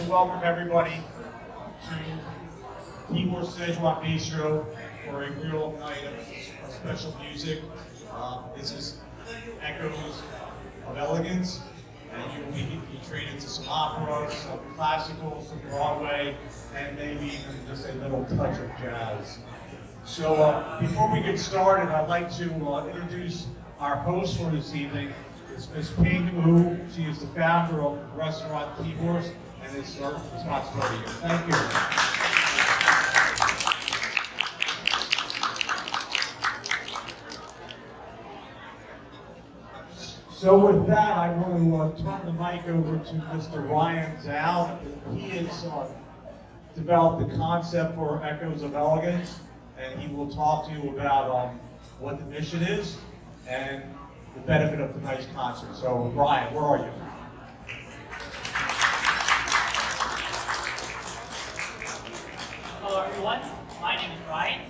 to welcome everybody to Timor Szechuan Bistro for a real night of special music. This is Echoes of Elegance, and you will be treated to some opera, some classical, some Broadway, and maybe even just a little touch of jazz. So before we get started, I'd like to introduce our host for this evening. It's Ms. Ping Wu. She is the founder of Restaurant Timor's, and it's her responsibility here. Thank you. So with that, I want to turn the mic over to Mr. Ryan Zhao. He has developed the concept for Echoes of Elegance, and he will talk to you about what the mission is and the benefit of tonight's concert. So, Ryan, where are you? Hello, everyone. My name is Ryan.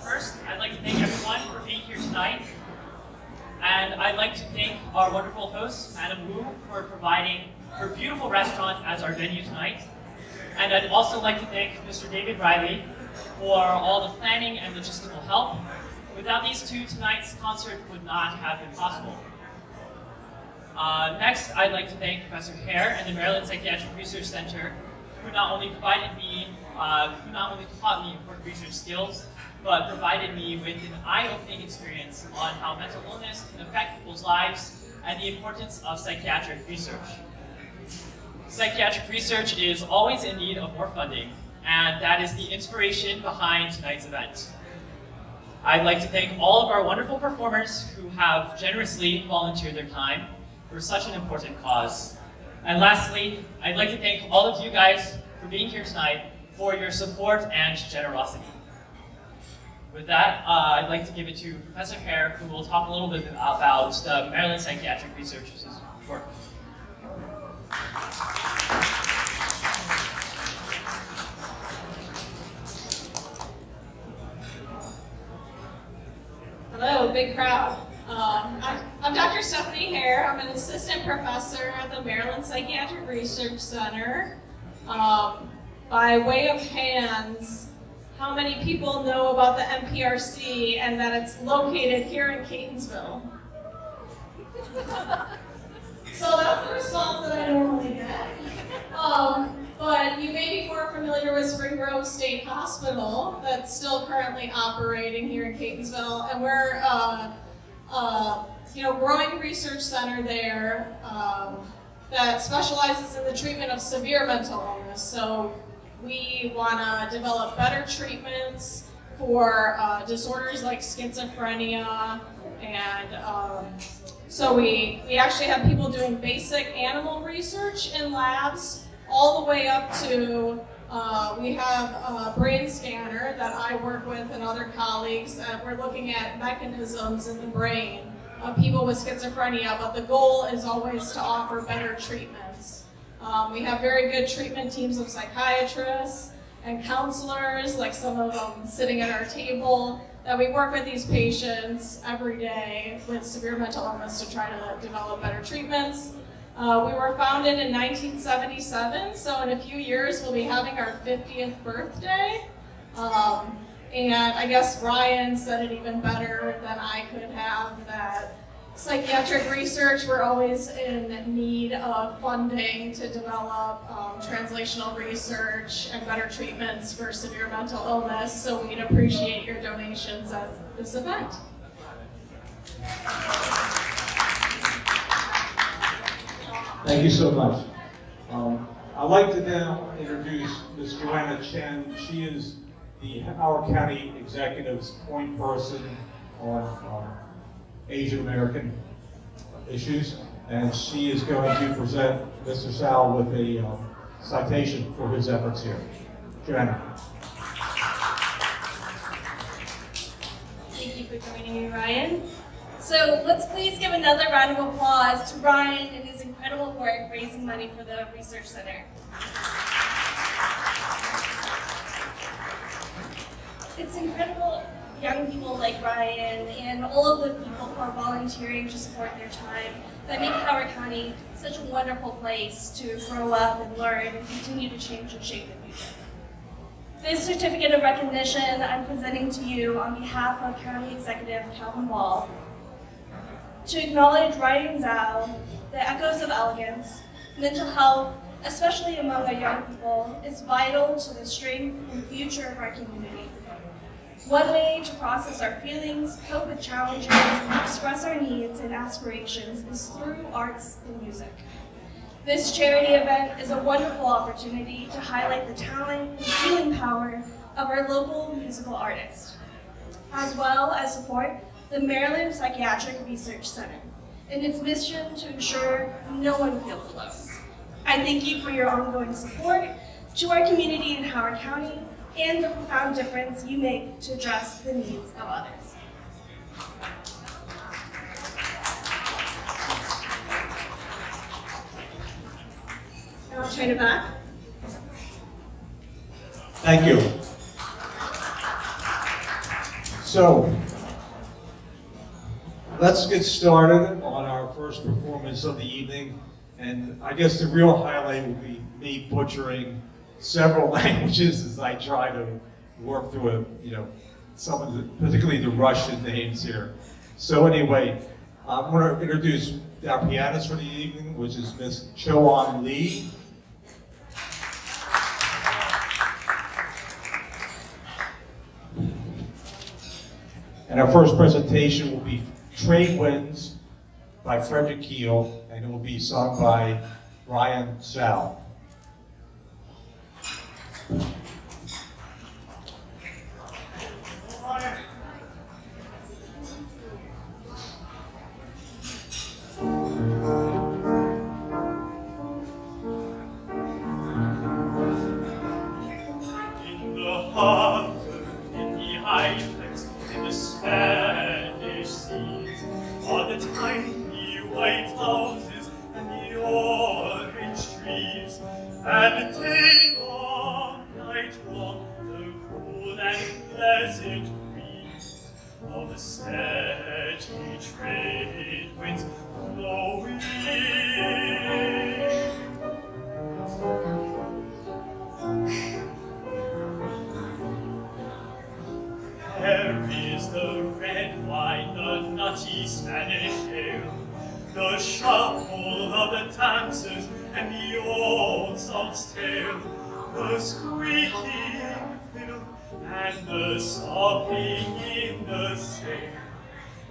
First, I'd like to thank everyone for being here tonight. And I'd like to thank our wonderful host, Madam Wu, for providing her beautiful restaurant as our venue tonight. And I'd also like to thank Mr. David Riley for all the planning and logistical help. Without these two, tonight's concert would not have been possible. Next, I'd like to thank Professor Hare and the Maryland Psychiatric Research Center, who not only taught me important research skills, but provided me with an eye-opening experience on how mental illness can affect people's lives and the importance of psychiatric research. Psychiatric research is always in need of more funding, and that is the inspiration behind tonight's event. I'd like to thank all of our wonderful performers who have generously volunteered their time for such an important cause. And lastly, I'd like to thank all of you guys for being here tonight for your support and generosity. With that, I'd like to give it to Professor Hare, who will talk a little bit about the Maryland Psychiatric Research's work. Hello, big crowd. I'm Dr. Stephanie Hare. I'm an assistant professor at the Maryland Psychiatric Research Center. By way of hands, how many people know about the MPRC and that it's located here in Catonsville? So that's the response that I normally get. But you may be more familiar with Spring Grove State Hospital that's still currently operating here in Catonsville, and we're growing research center there that specializes in the treatment of severe mental illness. So we want to develop better treatments for disorders like schizophrenia, and so we actually have people doing basic animal research in labs all the way up to, we have a brain scanner that I work with and other colleagues. We're looking at mechanisms in the brain of people with schizophrenia, but the goal is always to offer better treatments. We have very good treatment teams of psychiatrists and counselors, like some of them sitting at our table, that we work with these patients every day with severe mental illness to try to develop better treatments. We were founded in 1977, so in a few years we'll be having our 50th birthday. And I guess Ryan said it even better than I could have, that psychiatric research, we're always in need of funding to develop translational research and better treatments for severe mental illness, so we'd appreciate your donations at this event. Thank you so much. I'd like to now introduce Ms. Joanna Chen. She is the Howard County Executive's point person on Asian American issues, and she is going to present Mr. Sal with a citation for his efforts here. Joanna. Thank you for joining me, Ryan. So let's please give another round of applause to Ryan and his incredible work raising money for the Research Center. It's incredible young people like Ryan and all of the people who are volunteering to support their time that make Howard County such a wonderful place to grow up and learn and continue to change and shape the future. This certificate of recognition I'm presenting to you on behalf of County Executive Calvin Ball to acknowledge Ryan Zhao, the echoes of elegance. Mental health, especially among our young people, is vital to the strength and future of our community. One way to process our feelings, cope with challenges, and express our needs and aspirations is through arts and music. This charity event is a wonderful opportunity to highlight the talent and healing power of our local musical artists, as well as support the Maryland Psychiatric Research Center in its mission to ensure no one feels alone. I thank you for your ongoing support to our community in Howard County and the profound difference you make to address the needs of others. Now I'll turn it back. Thank you. So, let's get started on our first performance of the evening. And I guess the real highlight will be me butchering several languages as I try to work through some of the, particularly the Russian names here. So anyway, I'm going to introduce our pianist for the evening, which is Miss Cho-On Lee. And our first presentation will be Trade Winds by Frederick Keel, and it will be sung by Ryan Zhao. In the harbor, in the islands, in the Spanish seas, are the tiny white houses and the orange trees, and day long, night long, the cool and pleasant breeze of the steady trade winds blowing. There is the red wine, the nutty Spanish ale, the shuffle of the dancers, and the old salt's tale, the squeaking fiddle, and the sobbing in the sail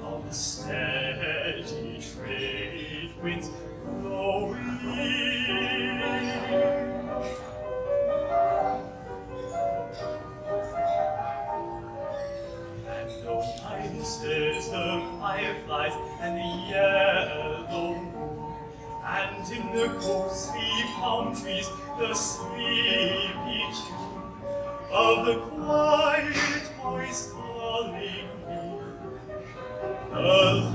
of the steady trade winds blowing. The pines, the fireflies, and the yellow moon, and in the ghostly palm trees, the sleepy tune of the quiet voice calling me, the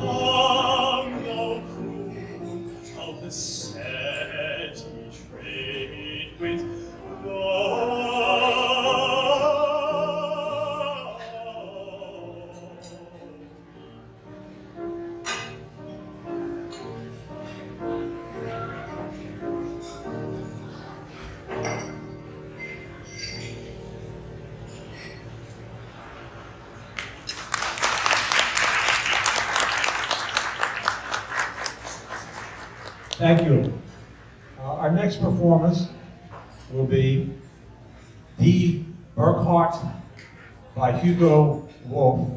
long, low croon of the steady trade winds blowing. Thank you. Our next performance will be Die Burkhardt by Hugo Wolf,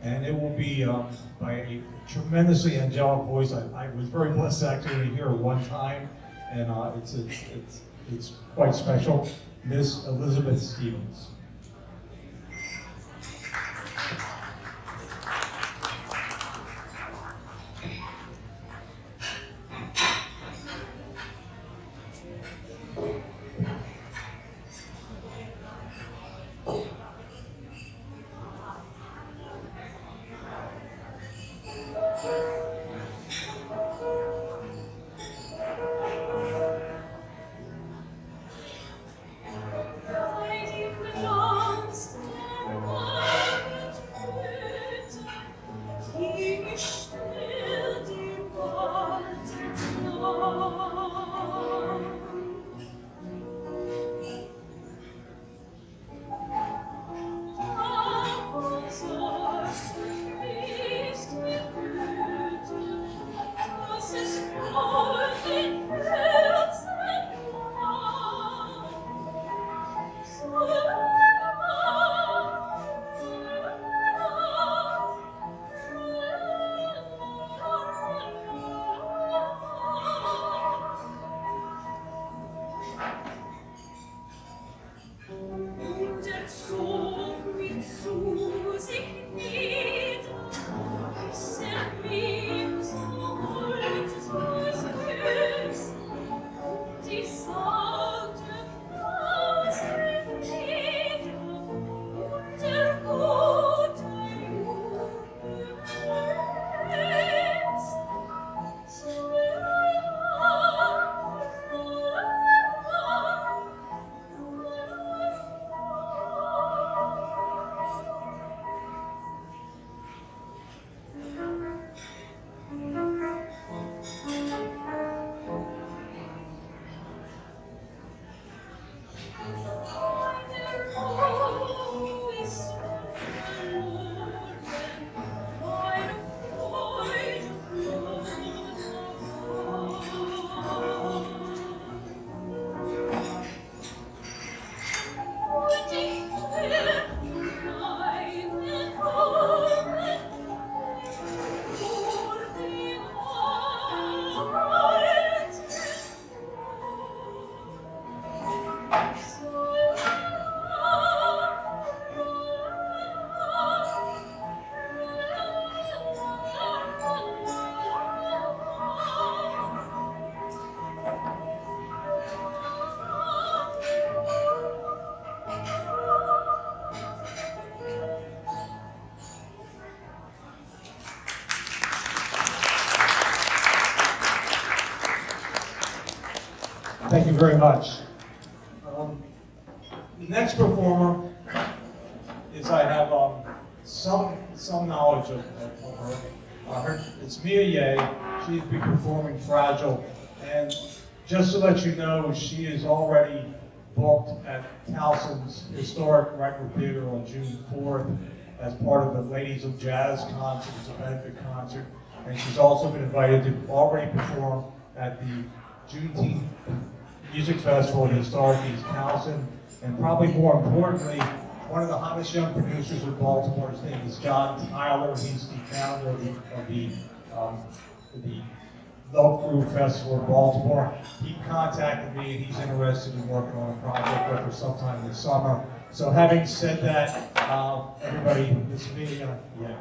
and it will be by a tremendously angelic voice. I was very blessed to actually hear it one time, and it's quite special. Miss Elizabeth Stevens. Lady, Thank you very much. The next performer is I have some knowledge of her. It's Mia Ye. She's been performing Fragile, and just to let you know, she is already booked at Towson's Historic Record Theater on June 4th as part of the Ladies of Jazz concert. It's a benefit concert, and she's also been invited to already perform at the Juneteenth Music Festival at Historic East Towson, and probably more importantly, one of the hottest young producers of Baltimore. His name is John Tyler. He's the founder of the Love Groove Festival of Baltimore. He contacted me and he's interested in working on a project with her sometime this summer. So having said that, everybody, this meeting, yeah.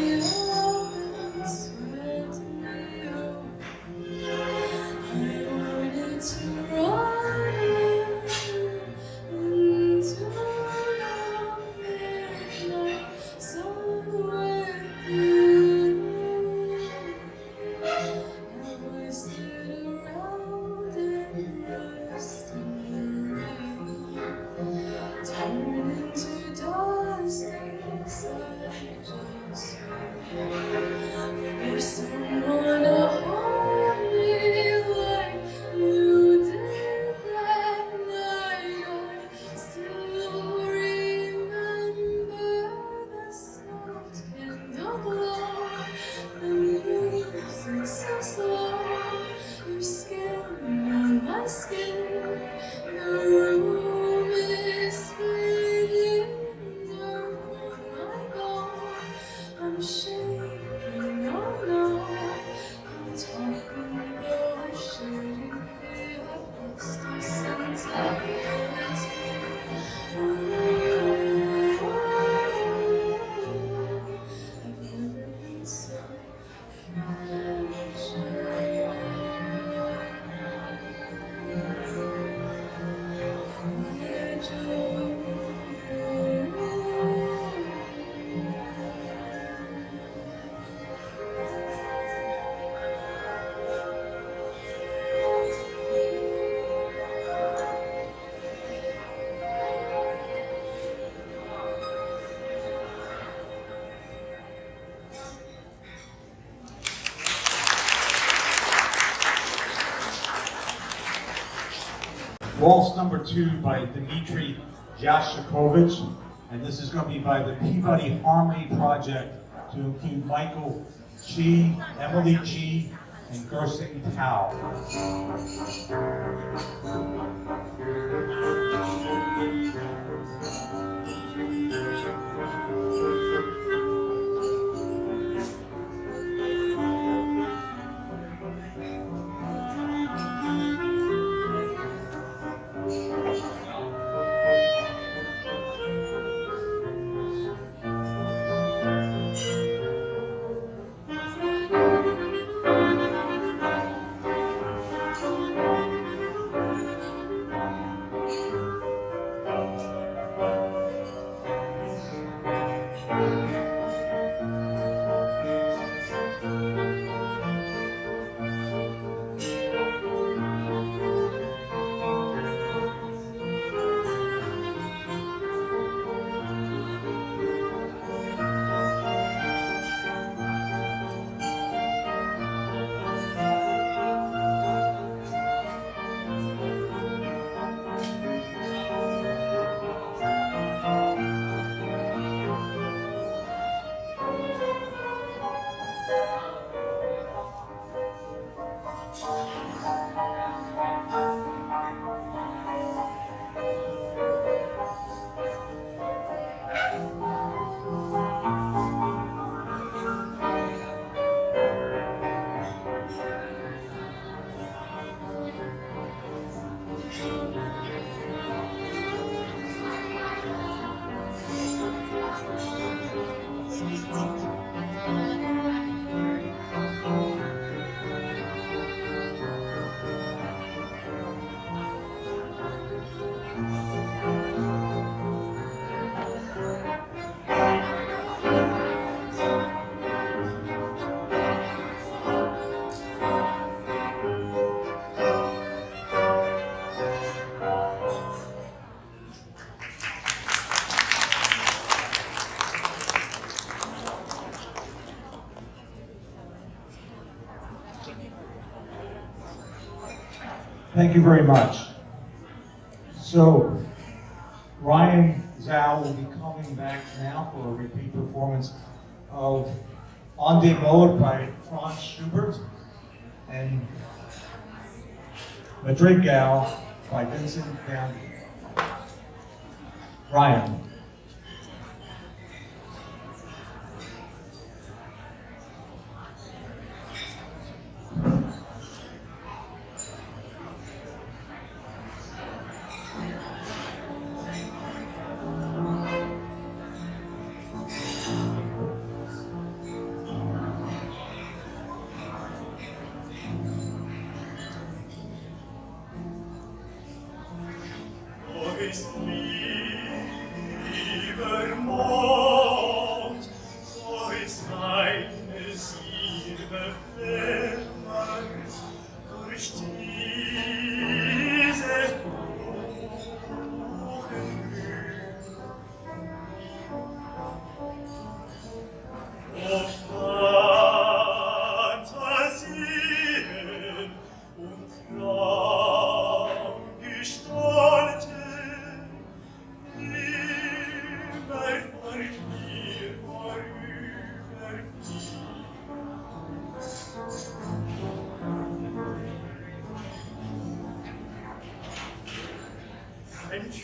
It's Waltz number 2 by Dmitry Jashikovich, and this is going to be by the Peabody Harmony Project to include Michael Chi, Emily Chi, and Gersing Tao. Thank you very much. So, Ryan Zhao will be coming back now for a repeat performance of On des Modes by Franz Schubert and Madrigal by Vincent Van. Ryan.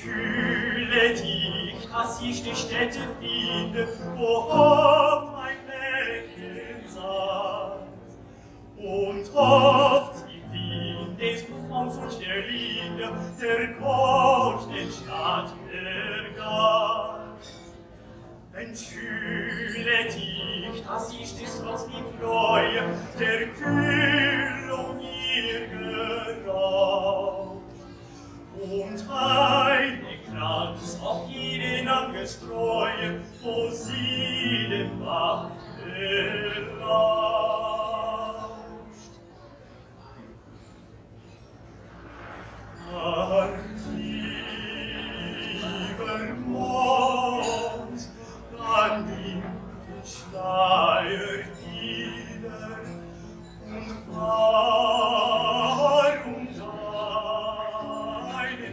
Fühle dich, dass ich die Stätte finde, wo oft mein Lächeln saß. Und oft sie Wind des Songs und der Lieder, der Gott den Stadt vergaß. Entfühle dich, dass ich des Trotz die Freude der Kühlung mir geraubt. Und eine Kranz auf jeden angestreue, wo sie dem Bach belauscht. Lieber Mond, dann nimm den Schleier wieder und fahr deinen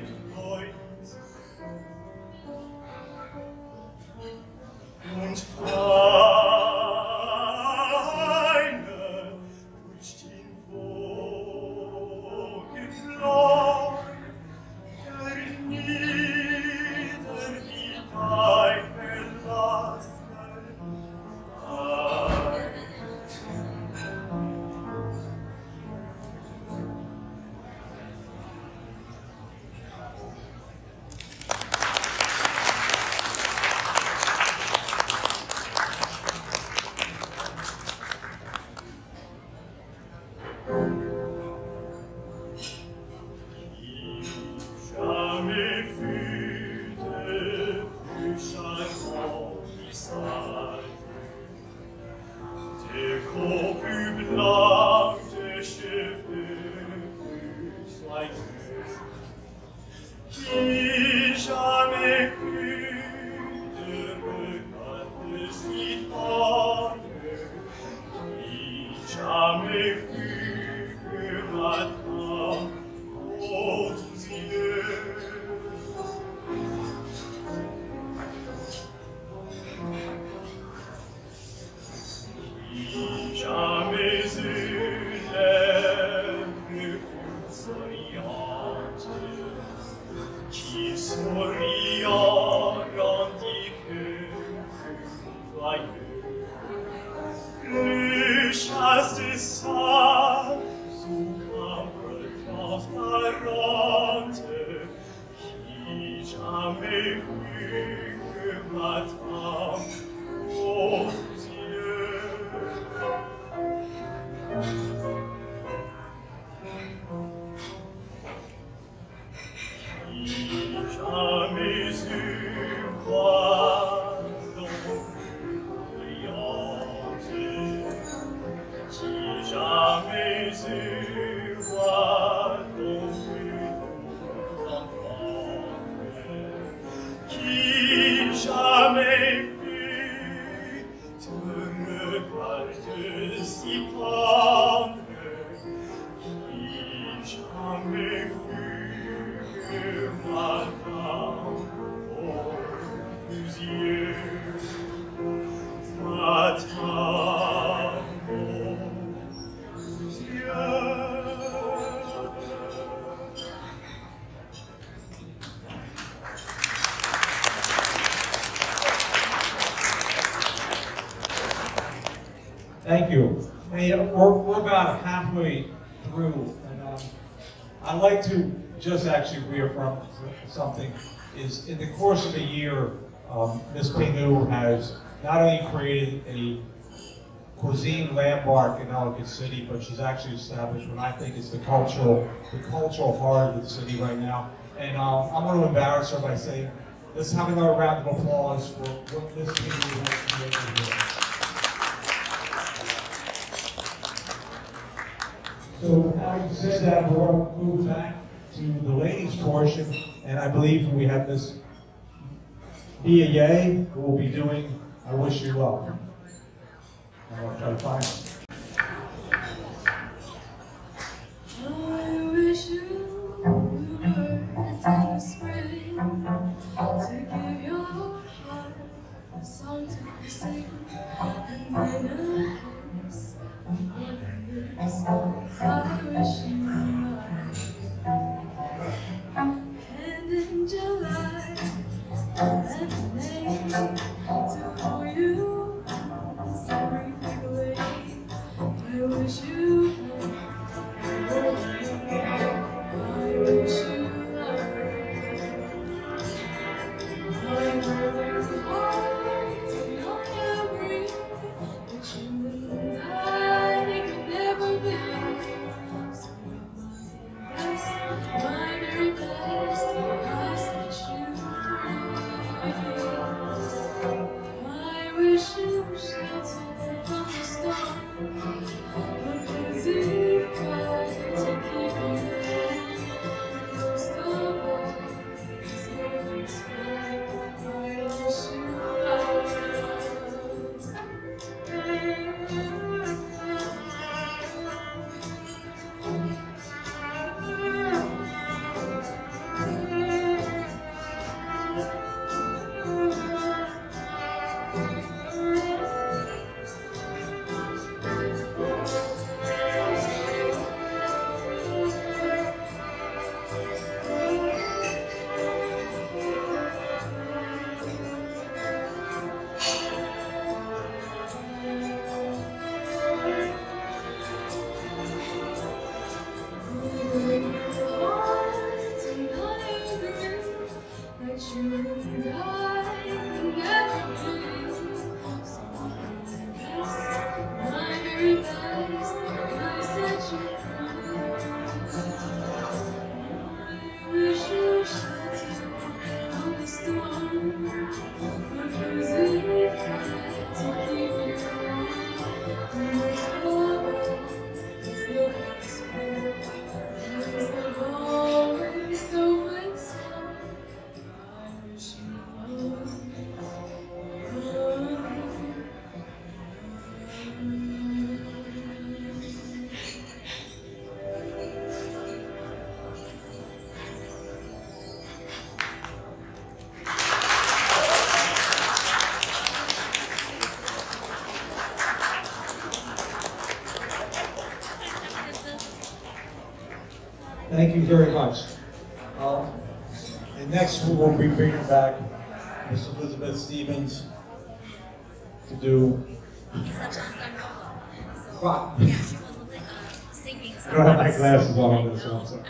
joyeux, qui jamais fut de regard si tendre, qui jamais fut que matin aux yeux. Qui jamais eut lèvres plus souriantes, qui souriant rendit que joyeux, plus chaste sa sous cambre transparente, qui jamais fut que matin aux yeux. Qui jamais eut voix brillante, qui jamais eut voix qui jamais fut de regard si tendre, qui jamais fut que matin aux yeux, matin aux yeux. Thank you. Hey, we're about halfway through, and I'd like to just actually reaffirm something. Is in the course of a year, Ms. Pinu has not only created a cuisine landmark in Elegance City, but she's actually established what I think is the cultural heart of the city right now. And I'm going to embarrass her by saying, let's have another round of applause for what Ms. Pinu has created here. So having said that, we're going to move back to the ladies' portion, and I believe we have Miss Bia Ye, who will be doing I Wish You Luck. I'm going to try to find her. I wish you were the time of spring to give your heart a song to sing, and then a kiss on your lips. I wish you were. And in July, and May, to call you sorry away. Thank you very much. And next we will be bringing back Miss Elizabeth Stevens to do. What? Yeah, she was singing. I don't have my glasses on this one, so.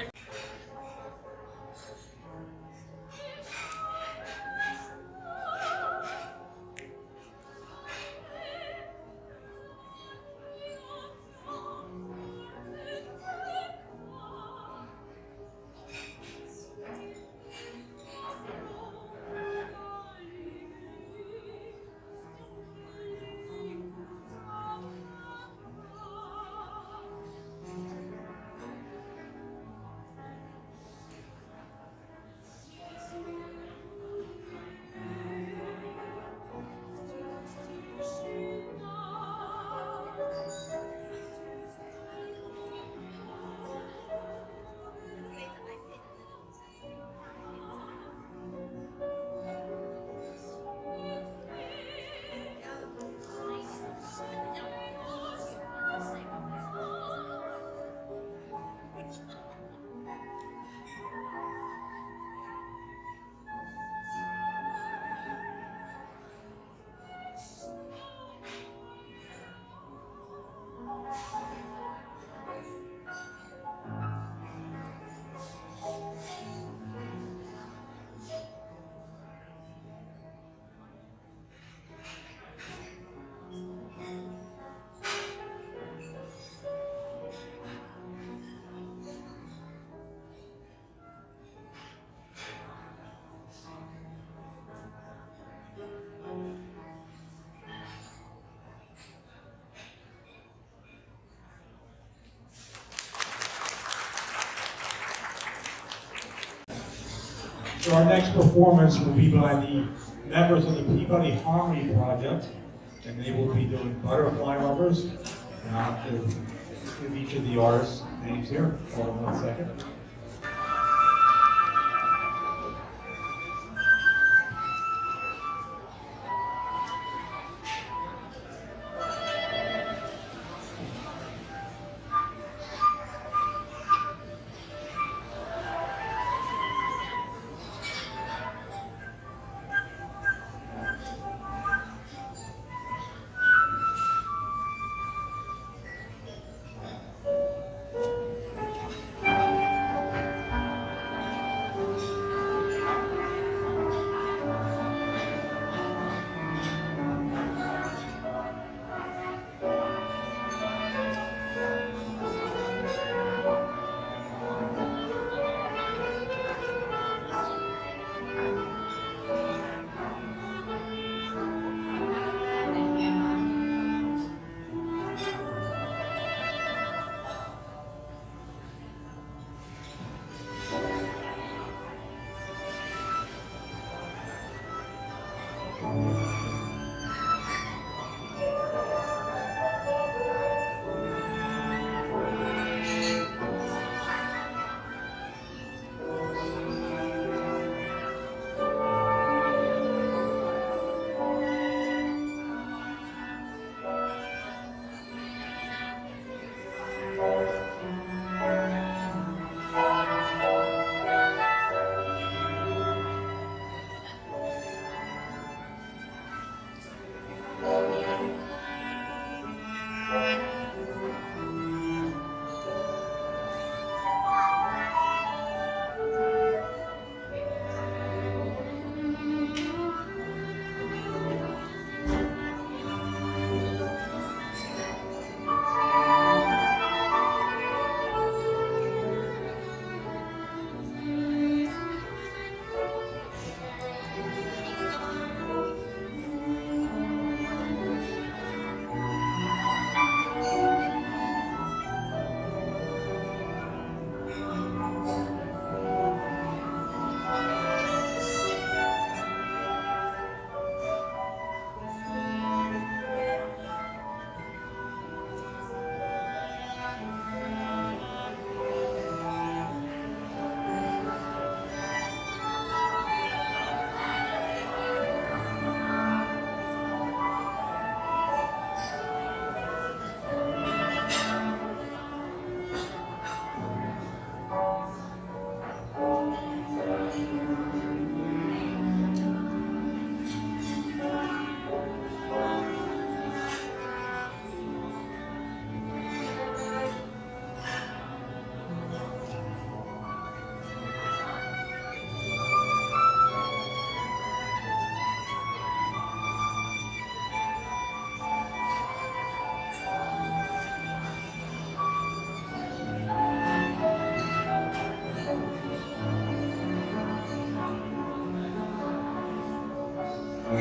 So our next performance will be by the members of the Peabody Harmony Project, and they will be doing butterfly rubbers. And I'll have to give each of the artists names here. Hold on 1 second. So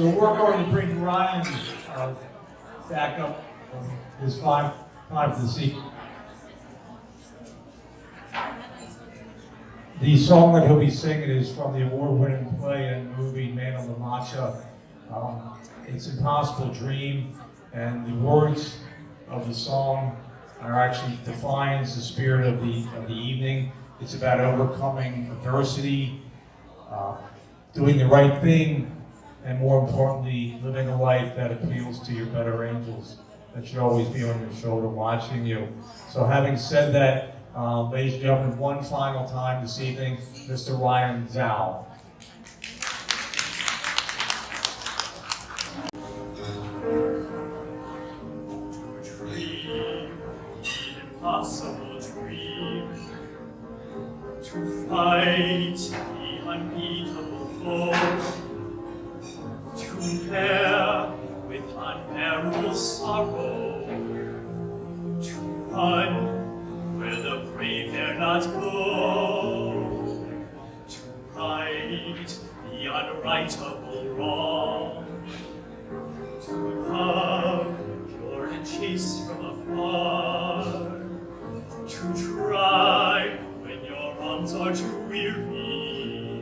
we're going to bring Ryan back up from his time for the seat. The song that he'll be singing is from the award-winning play and movie Man on the Matcha. It's Impossible Dream, and the words of the song are actually defines the spirit of the evening. It's about overcoming adversity, doing the right thing, and more importantly, living a life that appeals to your better angels that should always be on your shoulder watching you. So having said that, ladies and gentlemen, one final time this evening, Mr. Ryan Zhao. Dream, the impossible dream, to fight the unbeatable foe, to bear with unbearable sorrow, to run where the brave dare not go, to right the unrightable wrong, to love pure and chaste from afar, to try when your arms are too weary,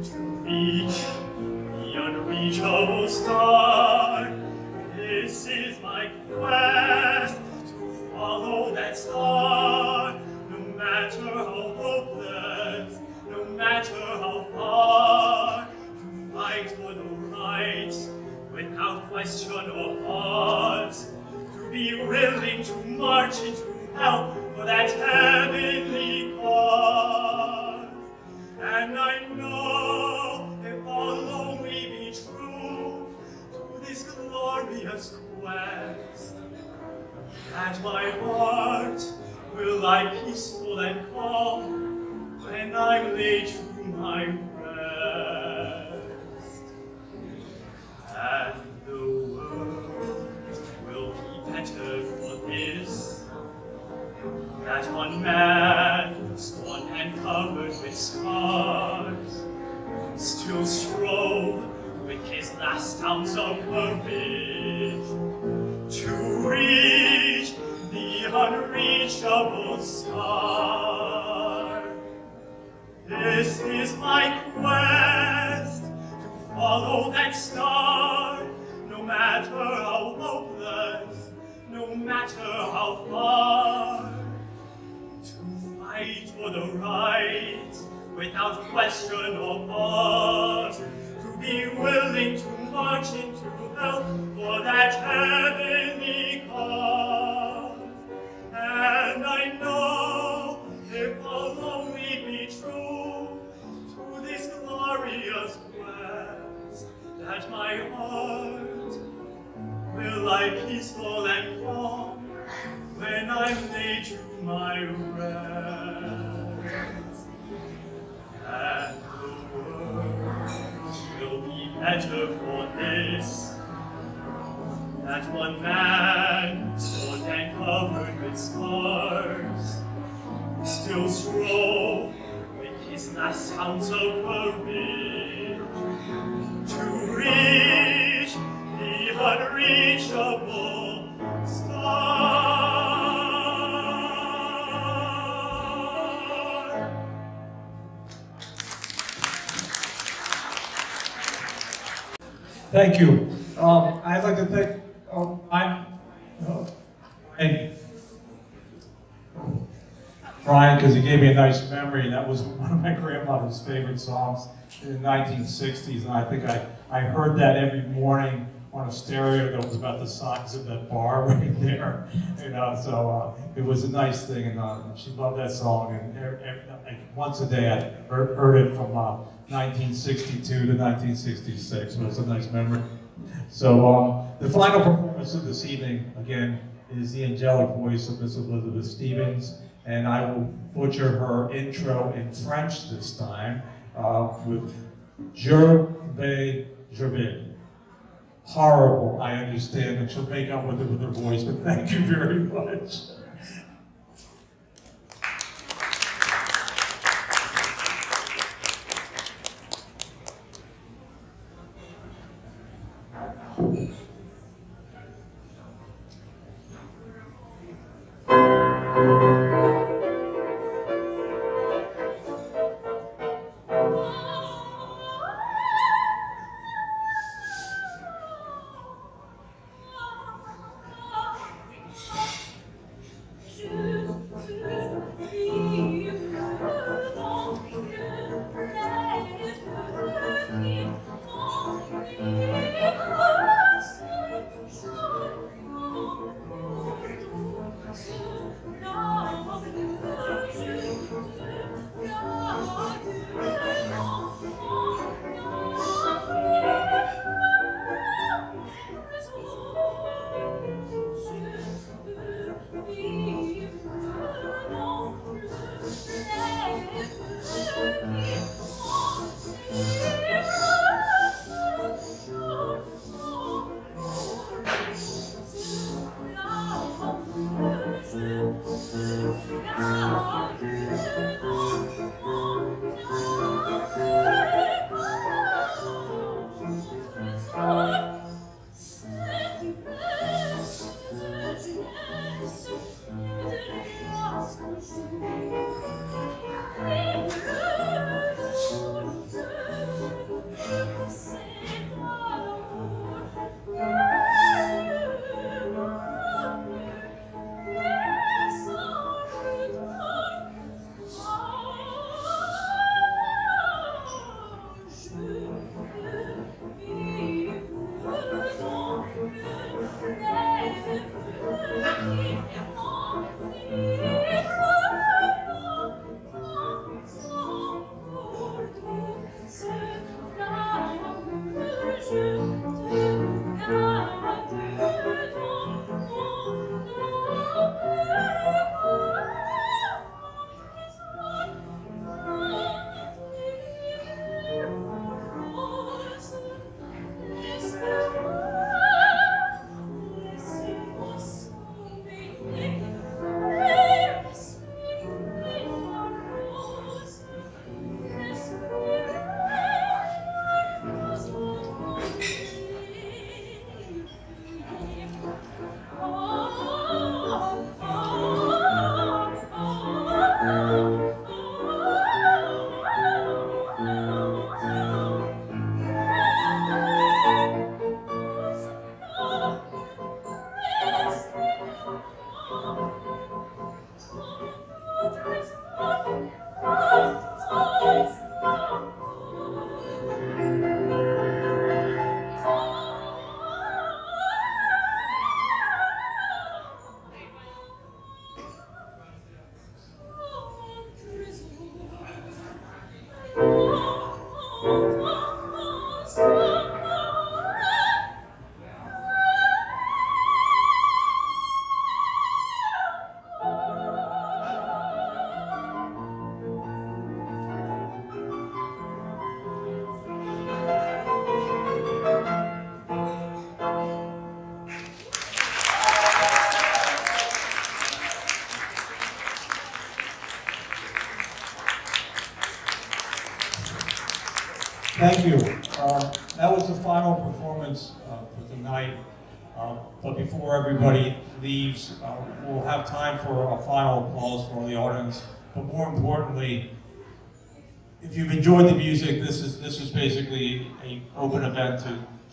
to reach the unreachable star. This is my quest, to follow that star, no matter how hopeless, no matter how far, to fight for the right, without question or pause, to be willing to march into hell for that heavenly cause. And I know if I'll only be true to this glorious quest, that my heart will lie peaceful and calm when I'm laid to my rest. And the world will be better for this, that one man, scorned and covered with scars, still strove with his last ounce of courage to reach the unreachable star. This is my quest, to follow that star, no matter how hopeless, no matter how far, to fight for the right, without question or pause, to be willing to march into hell for that heavenly cause. And I know if I'll only be true to this glorious quest, that my heart will lie peaceful and calm when I'm laid to my rest. And the world will be better for this, that one man, scorned and covered with scars, still strove with his last ounce of courage Thank you. I'd like to thank Brian, because he gave me a nice memory. That was one of my grandmother's favorite songs in the 1960s, and I think I heard that every morning on a stereo that was about the size of that bar right there. So it was a nice thing, and she loved that song. And like once a day, I heard it from 1962 to 1966. So it's a nice memory. So the final performance of this evening, again, is the angelic voice of Miss Elizabeth Stevens, and I will butcher her intro in French this time with Je vais, je vais. Horrible, I understand, and she'll make up with it with her voice, but thank you very much. Thank you. That was the final performance for tonight. But before everybody leaves, we'll have time for a final applause for the audience. But more importantly, if you've enjoyed the music, this is basically an open event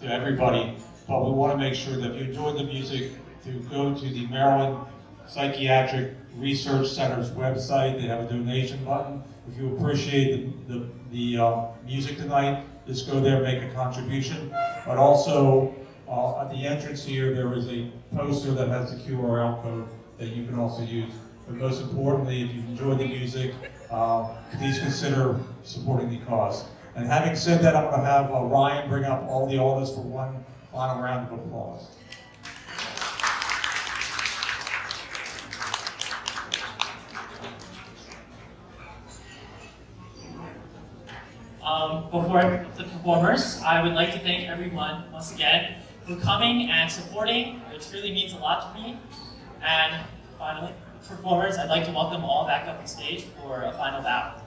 to everybody, but we want to make sure that if you enjoyed the music, to go to the Maryland Psychiatric Research Center's website. They have a donation button. If you appreciate the music tonight, just go there and make a contribution. But also, at the entrance here, there is a poster that has the QR code that you can also use. But most importantly, if you've enjoyed the music, please consider supporting the cause. And having said that, I'm going to have Ryan bring up all the artists for one final round of applause. Before I pick up the performers, I would like to thank everyone once again for coming and supporting. It truly means a lot to me. And finally, performers, I'd like to welcome all back up on stage for a final bow.